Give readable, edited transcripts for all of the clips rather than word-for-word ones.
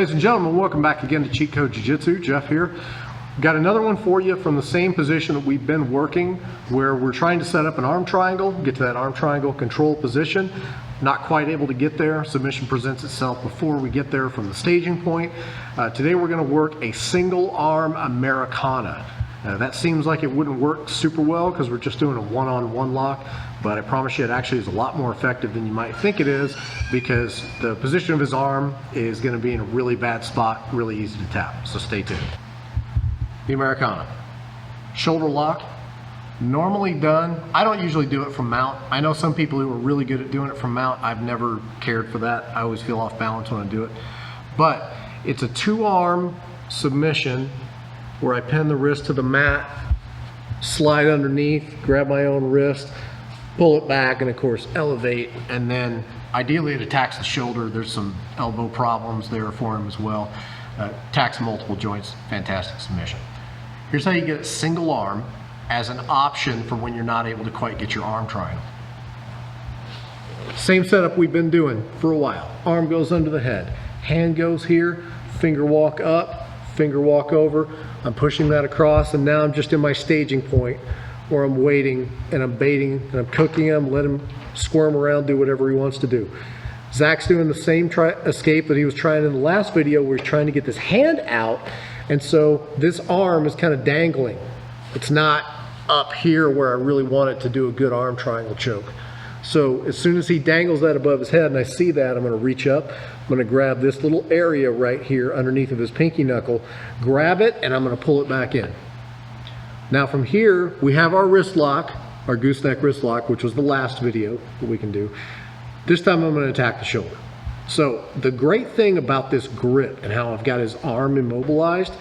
Ladies and gentlemen, welcome back again to Cheat Code Jiu-Jitsu. Jeff here. Got another one for you from the same position that we've been working, where we're trying to set up an arm triangle, get to that arm triangle control position. Not quite able to get there. Submission presents itself before we get there from the staging point. Today we're going to work a single arm Americana. That seems like it wouldn't work super well because we're just doing a one-on-one lock, but I promise you it actually is a lot more effective than you might think it is, because the position of his arm is going to be in a really bad spot, really easy to tap. So stay tuned. The Americana. Shoulder lock. Normally done. I don't usually do it from mount. I know some people who are really good at doing it from mount. I've never cared for that. I always feel off balance when I do it. But it's a two-arm submission where I pin the wrist to the mat, slide underneath, grab my own wrist, pull it back, and of course elevate, and then ideally it attacks the shoulder. There's some elbow problems there for him as well. Attacks multiple joints. Fantastic submission. Here's how you get a single arm as an option for when you're not able to quite get your arm triangle. Same setup we've been doing for a while. Arm goes under the head, hand goes here, finger walk up, finger walk over. I'm pushing that across, and now I'm just in my staging point where I'm waiting and I'm baiting and I'm cooking him, let him squirm around, do whatever he wants to do. Zach's doing the same escape that he was trying in the last video, where he's trying to get this hand out, and so this arm is kind of dangling. It's not up here where I really want it to do a good arm triangle choke. So as soon as he dangles that above his head and I see that, I'm going to reach up, I'm going to grab this little area right here underneath of his pinky knuckle, grab it, and I'm going to pull it back in. Now from here, we have our wrist lock, our gooseneck wrist lock, which was the last video that we can do. This time I'm going to attack the shoulder. So the great thing about this grip and how I've got his arm immobilized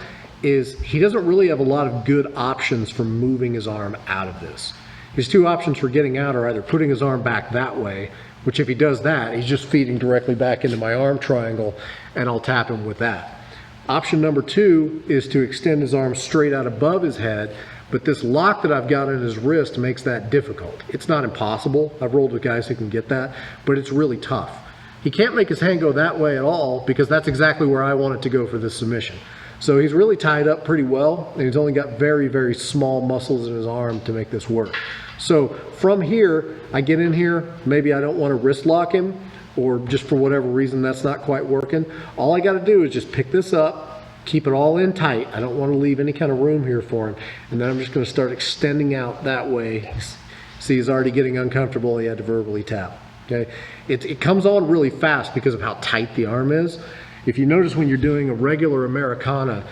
is he doesn't really have a lot of good options for moving his arm out of this. His two options for getting out are either putting his arm back that way, which if he does that, he's just feeding directly back into my arm triangle, and I'll tap him with that. Option number two is to extend his arm straight out above his head, but this lock that I've got in his wrist makes that difficult. It's not impossible. I've rolled with guys who can get that, but it's really tough. He can't make his hand go that way at all, because that's exactly where I want it to go for this submission. So he's really tied up pretty well, and he's only got very, very small muscles in his arm to make this work. So from here, I get in here, maybe I don't want to wrist lock him, or just for whatever reason that's not quite working. All I got to do is just pick this up, keep it all in tight. I don't want to leave any kind of room here for him. And then I'm just going to start extending out that way. See, he's already getting uncomfortable. He had to verbally tap. Okay, it comes on really fast because of how tight the arm is. If you notice when you're doing a regular Americana,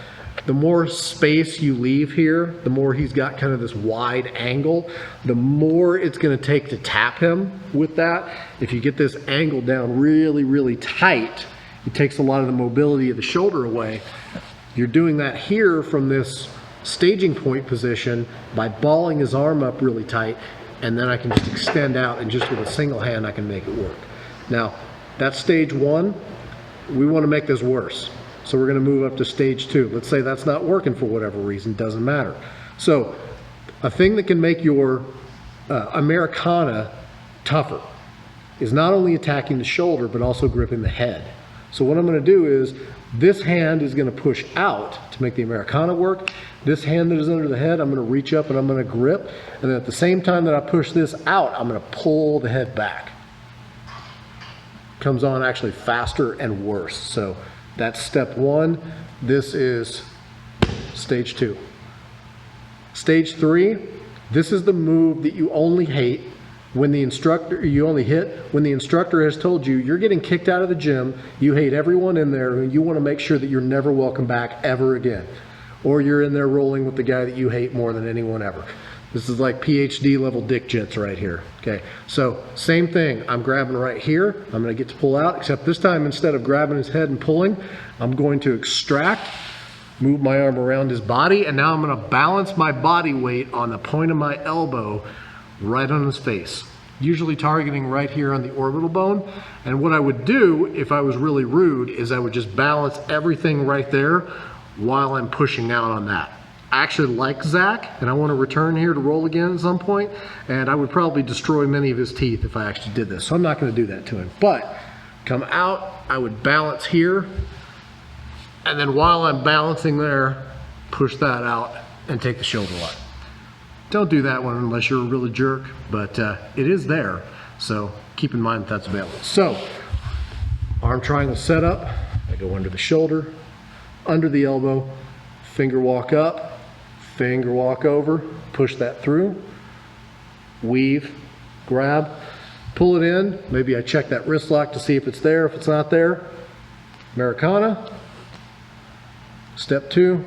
the more space you leave here, the more he's got kind of this wide angle, the more it's going to take to tap him with that. If you get this angle down really, really tight, it takes a lot of the mobility of the shoulder away. You're doing that here from this staging point position by balling his arm up really tight, and then I can just extend out, and just with a single hand I can make it work. Now, that's stage one. We want to make this worse. So we're going to move up to stage two. Let's say that's not working for whatever reason, doesn't matter. So a thing that can make your Americana tougher is not only attacking the shoulder, but also gripping the head. So what I'm going to do is, this hand is going to push out to make the Americana work. This hand that is under the head, I'm going to reach up and I'm going to grip. And then at the same time that I push this out, I'm going to pull the head back. Comes on actually faster and worse. So that's step one. This is stage two. Stage three, this is the move that you only hate when the instructor, when the instructor has told you you're getting kicked out of the gym, you hate everyone in there, and you want to make sure that you're never welcome back ever again. Or you're in there rolling with the guy that you hate more than anyone ever. This is like PhD level dick jits right here. Okay, so same thing. I'm grabbing right here. I'm going to get to pull out, except this time instead of grabbing his head and pulling, I'm going to extract, move my arm around his body, and now I'm going to balance my body weight on the point of my elbow right on his face, usually targeting right here on the orbital bone. And what I would do if I was really rude is I would just balance everything right there while I'm pushing out on that. I actually like Zach, and I want to return here to roll again at some point, and I would probably destroy many of his teeth if I actually did this, so I'm not going to do that to him. But come out, I would balance here, And then while I'm balancing there, push that out and take the shoulder lock. Don't do that one unless you're a really jerk, but it is there. So keep in mind that that's available. So arm triangle set up. I go under the shoulder, under the elbow, finger walk up, finger walk over, push that through, weave, grab, pull it in. Maybe I check that wrist lock to see if it's there. If it's not there, Americana. Step 2,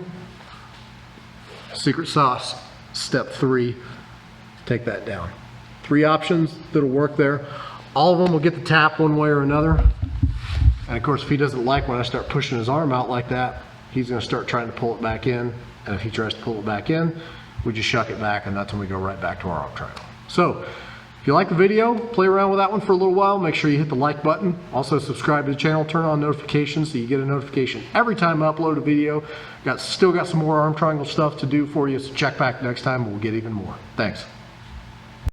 secret sauce. Step 3, take that down. 3 options that'll work there. All of them will get the tap one way or another. And of course, if he doesn't like when I start pushing his arm out like that, he's gonna start trying to pull it back in. And if he tries to pull it back in, we just shuck it back, and that's when we go right back to our arm triangle. So, if you like the video, play around with that one for a little while. Make sure you hit the like button. Also subscribe to the channel, turn on notifications so you get a notification every time I upload a video. Still got some more arm triangle stuff to do for you, so check back next time. We'll get even more. Thanks.